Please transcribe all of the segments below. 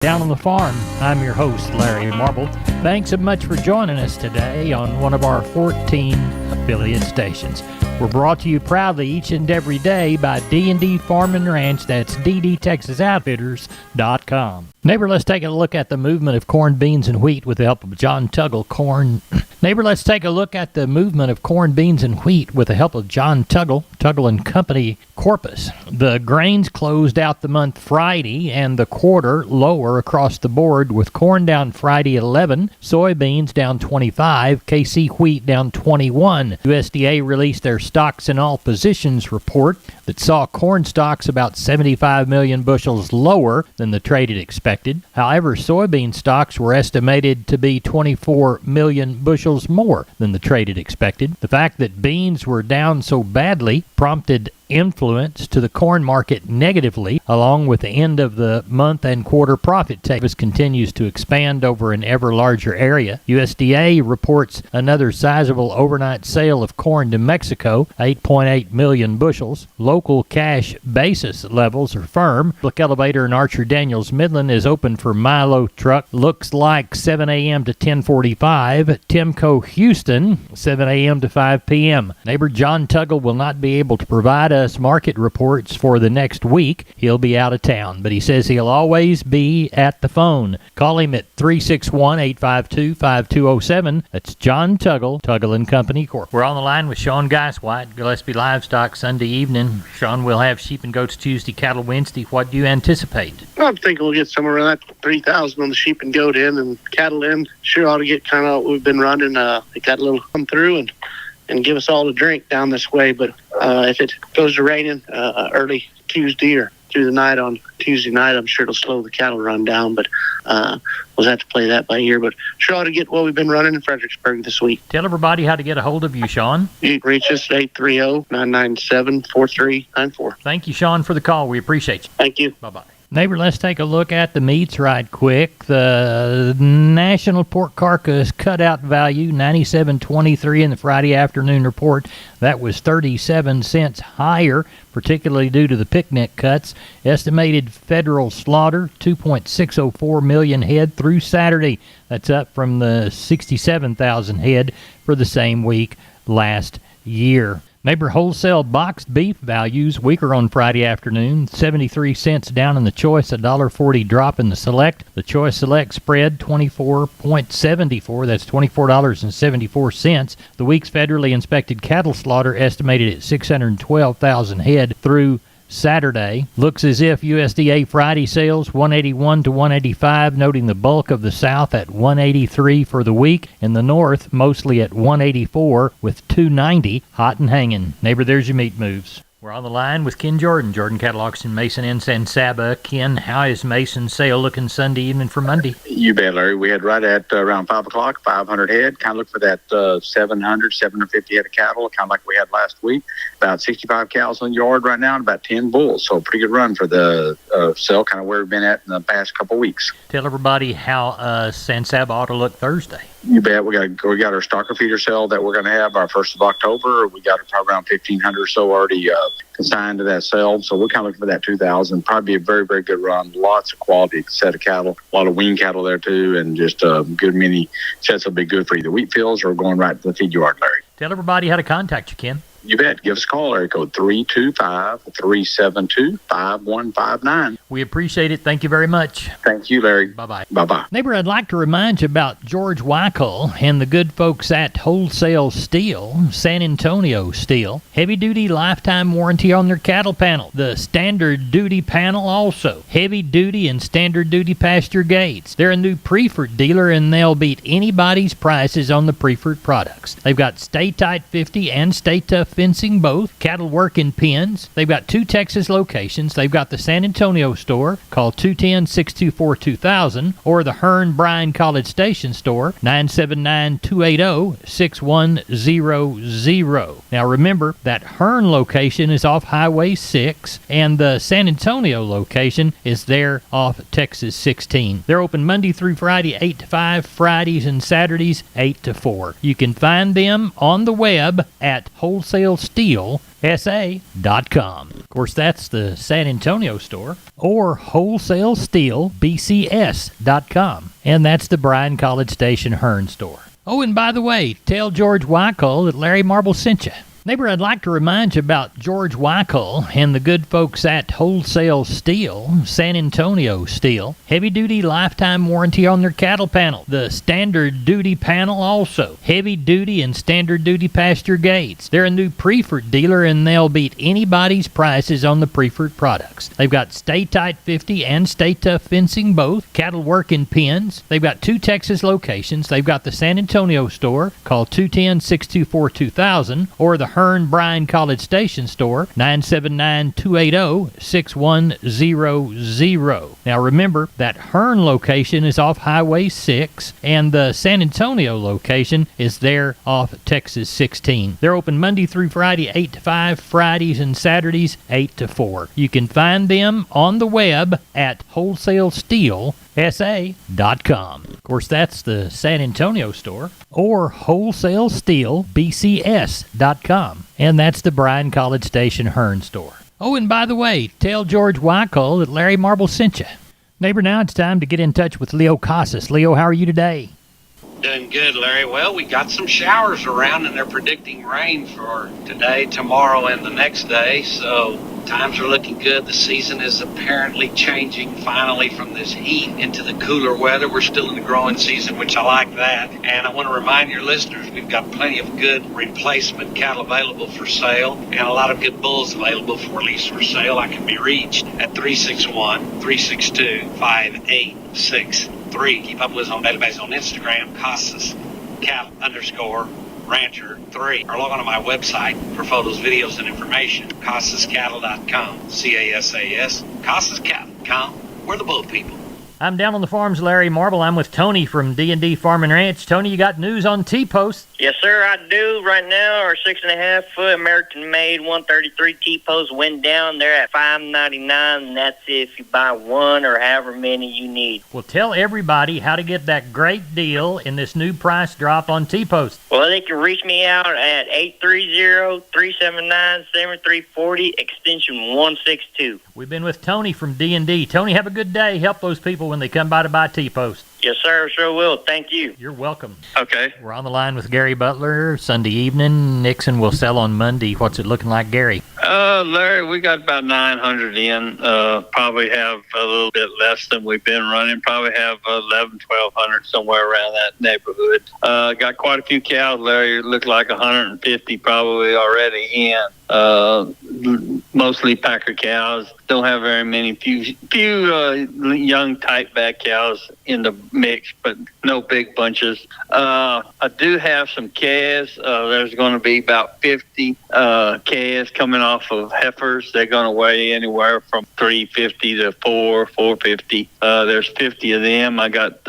Down on the Farm. I'm your host, Larry Marble. Thanks so much for joining us today on one of our 14 affiliate stations. We're brought to you proudly each and every day by D&D Farm and Ranch. That's ddtexasoutfitters.com. Neighbor, let's take a look at the movement of corn, beans, and wheat with the help of John Tuggle Corn. Neighbor, let's take a look at the movement of corn, beans, and wheat with the help of John Tuggle, Tuggle and Company Corpus. The grains closed out the month Friday and the quarter lower across the board, with corn down Friday 11, soybeans down 25, KC wheat down 21. USDA released their stocks in all positions report that saw corn stocks about 75 million bushels lower than the trade had expected. However, soybean stocks were estimated to be 24 million bushels more than the trade had expected. The fact that beans were down so badly prompted influence to the corn market negatively, along with the end of the month and quarter profit take. This continues to expand over an ever larger area. USDA reports another sizable overnight sale of corn to Mexico, 8.8 million bushels. Local cash basis levels are firm. Public Elevator in Archer Daniels Midland is open for Milo truck. Looks like 7 a.m. to 10:45. Timco Houston, 7 a.m. to 5 p.m. Neighbor John Tuggle will not be able to provide us market reports for the next week. He'll be out of town, but he says he'll always be at the phone. Call him at 361-852-5207. That's John Tuggle, Tuggle and Company Corp. We're on the line with Sean Geiswhite, Gillespie Livestock, Sunday evening. Sean, we'll have sheep and goats Tuesday, cattle Wednesday. What do you anticipate? I'm thinking we'll get somewhere around that 3,000 on the sheep and goat end, and cattle end sure ought to get kind of what we've been running. It got a little come through and give us all a drink down this way. But if it goes to raining early Tuesday or through the night on Tuesday night, I'm sure it'll slow the cattle run down. But we'll have to play that by ear. But sure ought to get what we've been running in Fredericksburg this week. Tell everybody how to get a hold of you, Sean. You can reach us at 830-997-4394. Thank you, Sean, for the call. We appreciate you. Thank you. Bye-bye. Neighbor, let's take a look at the meats right quick. The national pork carcass cutout value, 97.23 in the Friday afternoon report. That was 37 cents higher, particularly due to the picnic cuts. Estimated federal slaughter, 2.604 million head through Saturday. That's up from the 67,000 head for the same week last year. Neighbor, wholesale boxed beef values weaker on Friday afternoon, 73 cents down in the choice, $1.40 drop in the select. The choice select spread 24.74, that's $24.74. The week's federally inspected cattle slaughter estimated at 612,000 head through Saturday. Looks as if USDA Friday sales 181 to 185, noting the bulk of the South at 183 for the week, and the North mostly at 184 with 290 hot and hanging. Neighbor, there's your meat moves. We're on the line with Ken Jordan, Jordan Cattle Auction, Mason and San Saba. Ken, how is Mason's sale looking Sunday evening for Monday? You bet, Larry. We had right at around 5 o'clock, 500 head. Kind of look for that 700, 750 head of cattle, kind of like we had last week. About 65 cows on the yard right now and about 10 bulls. So a pretty good run for the sale, kind of where we've been at in the past couple of weeks. Tell everybody how San Saba ought to look Thursday. You bet. We got our stocker feeder sale that we're going to have our 1st of October. We got around 1,500 or so already consigned to that sale. So we're kind of looking for that 2,000. Probably a very, very good run. Lots of quality set of cattle. A lot of wean cattle there too, and just a good many sets will be good for either wheat fields or going right to the feed yard, Larry. Tell everybody how to contact you, Ken. You bet. Give us a call, area code 325-372-5159. We appreciate it. Thank you very much. Thank you, Larry. Bye-bye. Bye-bye. Neighbor, I'd like to remind you about George Weichel and the good folks at Wholesale Steel, San Antonio Steel. Heavy-duty lifetime warranty on their cattle panel. The standard duty panel also. Heavy-duty and standard duty pasture gates. They're a new Preferred dealer, and they'll beat anybody's prices on the Preferred products. They've got Stay Tight 50 and Stay Tough fencing both, cattle work in pens. They've got 2 Texas locations. They've got the San Antonio store, call 210-624-2000, or the Hearn Bryan College Station store, 979-280-6100. Now remember, that Hearn location is off Highway 6, and the San Antonio location is there off Texas 16. They're open Monday through Friday, 8 to 5, Fridays and Saturdays, 8 to 4. You can find them on the web at Wholesale wholesalesteelsa.com. Of course, that's the San Antonio store, or wholesalesteelbcs.com. And that's the Bryan College Station Hearn store. Oh, and by the way, tell George Wyckoll that Larry Marble sent you. Neighbor, I'd like to remind you about George Wyckoll and the good folks at Wholesale Steel, San Antonio Steel. Heavy-duty lifetime warranty on their cattle panel. The standard duty panel also. Heavy-duty and standard duty pasture gates. They're a new Preferred dealer, and they'll beat anybody's prices on the Preferred products. They've got Stay Tight 50 and Stay Tough fencing both. Cattle work in pens. They've got 2 Texas locations. They've got the San Antonio store. Call 210-624-2000, or the Hearn Bryan College Station store, 979-280-6100. Now remember, that Hearn location is off Highway 6, and the San Antonio location is there off Texas 16. They're open Monday through Friday, 8 to 5, Fridays and Saturdays, 8 to 4. You can find them on the web at wholesalesteelsa.com. Of course, that's the San Antonio store, or wholesalesteelbcs.com. And that's the Bryan College Station Hearn store. Oh, and by the way, tell George Wyckoll that Larry Marble sent you. Neighbor, now it's time to get in touch with Leo Casas. Leo, how are you today? Doing good, Larry. Well, we got some showers around, and they're predicting rain for today, tomorrow, and the next day. So times are looking good. The season is apparently changing finally from this heat into the cooler weather. We're still in the growing season, which I like that. And I want to remind your listeners, we've got plenty of good replacement cattle available for sale, and a lot of good bulls available for lease for sale. I can be reached at 361-362-5863. Keep up with us on database on Instagram, Casas Cattle _Rancher 3, or log on to my website for photos, videos, and information, CasasCattle.com, CASAS, CasasCattle.com. We're the bull people. I'm down on the farms, Larry Marble. I'm with Tony from D&D Farm and Ranch. Tony, you got news on T-Post? Yes, sir, I do. Right now, our 6.5-foot American-made 133 T-Post went down. They're at $5.99, and that's if you buy one or however many you need. Well, tell everybody how to get that great deal in this new price drop on T-Post. Well, they can reach me out at 830-379-7340, extension 162. We've been with Tony from D&D. Tony, have a good day. Help those people when they come by to buy T-Post. Yes, sir, sure will. Thank you. You're welcome. Okay. We're on the line with Gary Butler, Sunday evening. Nixon will sell on Monday. What's it looking like, Gary? Larry, we got about 900 in. Probably have a little bit less than we've been running. Probably have 1,100 somewhere around that neighborhood. Got quite a few cows, Larry. Look like 150 probably already in. Mostly packer cows. Don't have very many. Few young tight back cows in the mix, but no big bunches. I do have some calves. There's going to be about 50 calves coming off of heifers. They're going to weigh anywhere from 350 to 450. There's 50 of them. I got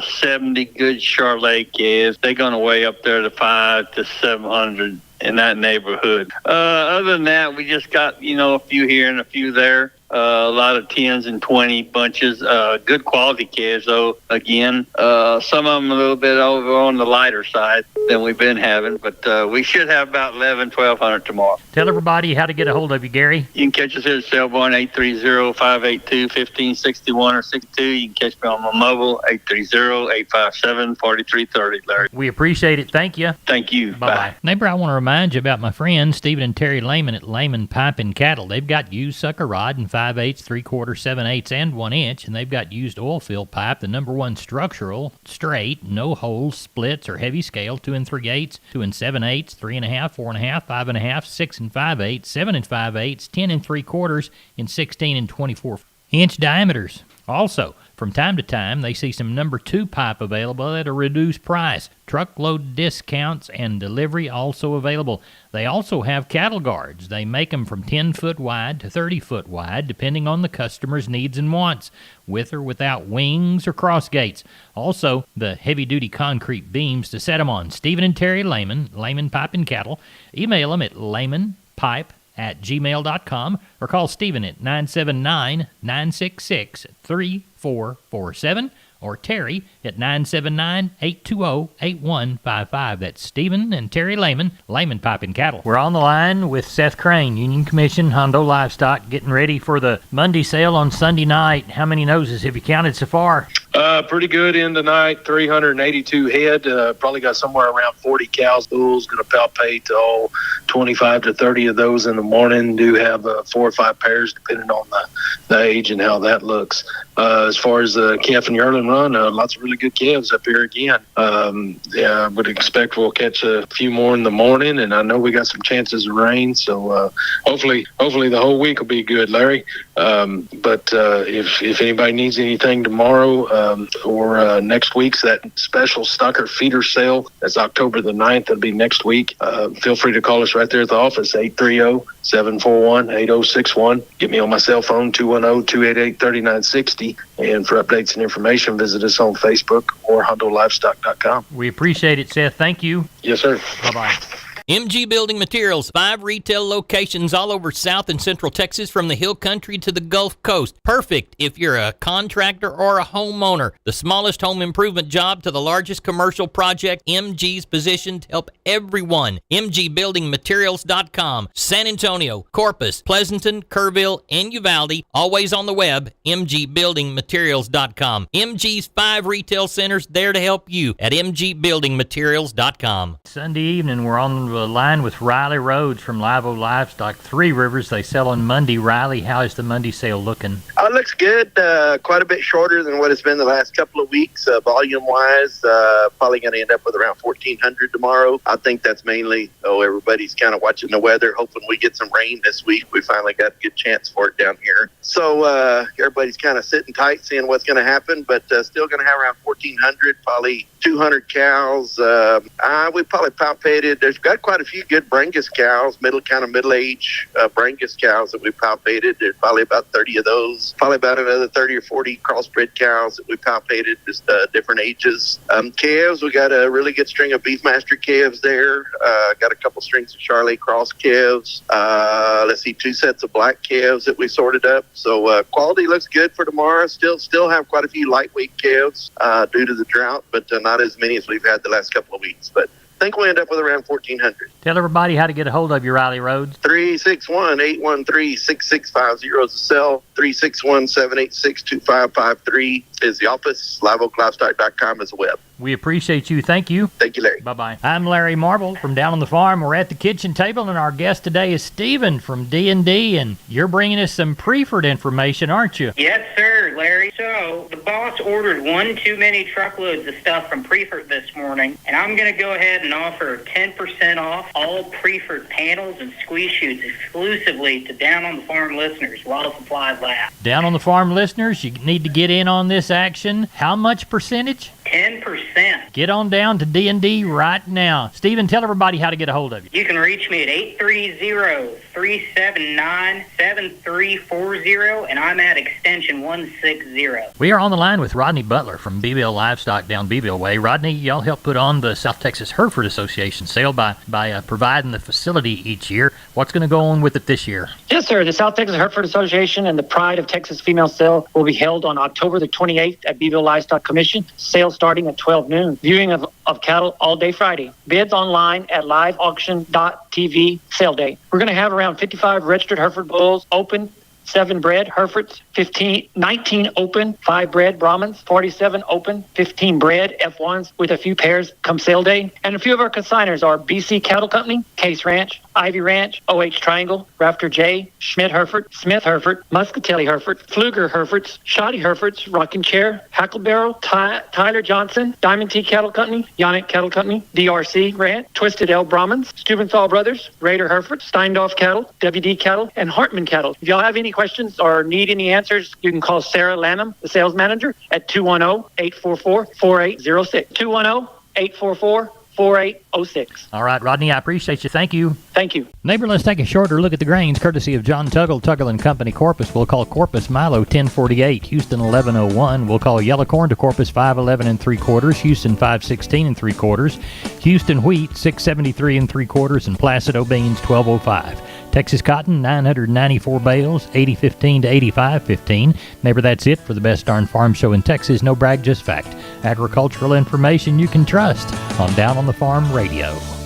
70 good Charolais calves. They're going to weigh up there to 500 to 700. In that neighborhood. Other than that, we just got, a few here and a few there. A lot of 10s and 20 bunches. Good quality calves, though, again. Some of them a little bit over on the lighter side than we've been having, but we should have about 1,200 tomorrow. Tell everybody how to get a hold of you, Gary. You can catch us here at Cellborn 830-582-1561 or 62. You can catch me on my mobile 830-857-4330, Larry. We appreciate it. Thank you. Thank you. Bye-bye. Neighbor, I want to remind you about my friends Stephen and Terry Lehman at Lehman Pipe and Cattle. They've got used sucker rod and 5/8, 3/4, 7/8, and 1 inch, and they've got used oil fill pipe, the #1 structural, straight, no holes, splits, or heavy scale, 2 3/8, 2 7/8, 3.5, 4.5, 5.5, 6 5/8, 7 5/8, 10 3/4, and 16 24-inch diameters. Also, from time to time, they see some #2 pipe available at a reduced price. Truckload discounts and delivery also available. They also have cattle guards. They make them from 10-foot wide to 30-foot wide, depending on the customer's needs and wants, with or without wings or cross gates. Also, the heavy-duty concrete beams to set them on. Stephen and Terry Lehman, Lehman Pipe and Cattle. Email them at lehmanpipe@gmail.com or call Stephen at 979-966-3447 or Terry at 979-820-8155. That's Stephen and Terry Lehman, Lehman Pipe and Cattle. We're on the line with Seth Crane, Union Commission, Hondo Livestock, getting ready for the Monday sale on Sunday night. How many noses have you counted so far? Pretty good in tonight, 382 head. Probably got somewhere around 40 cows. Bulls going to palpate all 25 to 30 of those in the morning. Do have 4 or 5 pairs depending on the age and how that looks. As far as the calf and yearling run, lots of really good calves up here again. I would expect we'll catch a few more in the morning, and I know we got some chances of rain. So hopefully the whole week will be good, Larry. But if anybody needs anything tomorrow or next week's that special stocker feeder sale, that's October the 9th. That'll be next week. Feel free to call us right there at the office, 830-741-8061. Get me on my cell phone, 210-288-3960. And for updates and information, visit us on Facebook or HondoLivestock.com. We appreciate it, Seth. Thank you. Yes, sir. Bye-bye. MG Building Materials, 5 retail locations all over South and Central Texas from the Hill Country to the Gulf Coast. Perfect if you're a contractor or a homeowner. The smallest home improvement job to the largest commercial project, MG's positioned to help everyone. MGBuildingMaterials.com. San Antonio, Corpus, Pleasanton, Kerrville, and Uvalde. Always on the web, MGBuildingMaterials.com. MG's 5 retail centers there to help you at MGBuildingMaterials.com. Sunday evening, we're on the line with Riley Rhodes from Live Oak Livestock. 3 Rivers, they sell on Monday. Riley, how is the Monday sale looking? It looks good. Quite a bit shorter than what it's been the last couple of weeks. Volume-wise, probably going to end up with around 1,400 tomorrow. I think that's mainly, everybody's kind of watching the weather, hoping we get some rain this week. We finally got a good chance for it down here. So everybody's kind of sitting tight, seeing what's going to happen, but still going to have around 1,400, probably 200 cows. We probably palpated. There's got quite a few good Brangus cows, middle-age Brangus cows that we palpated. There's probably about 30 of those. Probably about another 30 or 40 crossbred cows that we palpated, just different ages. Calves, we got a really good string of Beefmaster calves there. Got a couple strings of Charolais cross calves. 2 sets of black calves that we sorted up. So quality looks good for tomorrow. Still have quite a few lightweight calves due to the drought, but not as many as we've had the last couple of weeks. But I think we'll end up with around 1,400. Tell everybody how to get a hold of you, Riley Rhodes. 361-813-6650 is the cell. 361-786-2553 is the office. LiveOakLivestock.com is the web. We appreciate you. Thank you. Thank you, Larry. Bye-bye. I'm Larry Marble from Down on the Farm. We're at the kitchen table, and our guest today is Stephen from D&D, and you're bringing us some Preferred information, aren't you? Yes, sir, Larry. So the boss ordered one too many truckloads of stuff from Preferred this morning, and I'm going to go ahead and offer 10% off all Preferred panels and squeeze chutes exclusively to Down on the Farm listeners while supplies last. Down on the Farm listeners, you need to get in on this action. How much percentage? 10%. Get on down to D&D right now. Stephen, tell everybody how to get a hold of you. You can reach me at 830-379-7340, and I'm at extension 160. We are on the line with Rodney Butler from Beeville Livestock down Beeville Way. Rodney, y'all help put on the South Texas Hereford Association sale by providing the facility each year. What's going to go on with it this year? Yes, sir. The South Texas Hereford Association and the Pride of Texas Female Sale will be held on October the 28th at Beeville Livestock Commission. Sale starting at 12 noon. Viewing of cattle all day Friday. Bids online at liveauction.tv. Sale day. We're going to have around 55 registered Hereford bulls open, 7 bred Herefords, 19 open, 5 bred Brahmins, 47 open, 15 bred F1s with a few pairs come sale day. And a few of our consigners are BC Cattle Company, Case Ranch, Ivy Ranch, OH Triangle, Rafter J, Schmidt Hereford, Smith Hereford, Muscatelli Hereford, Pfluger Herefords, Shoddy Herefords, Rocking Chair, Hacklebarrel, Tyler Johnson, Diamond T Cattle Company, Yannick Cattle Company, DRC Ranch, Twisted L Brahmins, Stubenthal Brothers, Raider Hereford, Steindorf Cattle, WD Cattle, and Hartman Cattle. If y'all have any questions or need any answers, you can call Sarah Lanham, the sales manager, at 210-844-4806. 210-844-4806. All right, Rodney, I appreciate you. Thank you. Thank you. Neighbor, let's take a shorter look at the grains, courtesy of John Tuggle and Company, Corpus. We'll call Corpus Milo 1048, Houston 1101. We'll call Yellow Corn to Corpus 511 3/4, Houston 516 3/4, Houston Wheat 673 3/4, and Placido Beans 1205. Texas cotton, 994 bales, 80.15 to 85.15. Neighbor, that's it for the best darn farm show in Texas. No brag, just fact. Agricultural information you can trust on Down on the Farm Radio.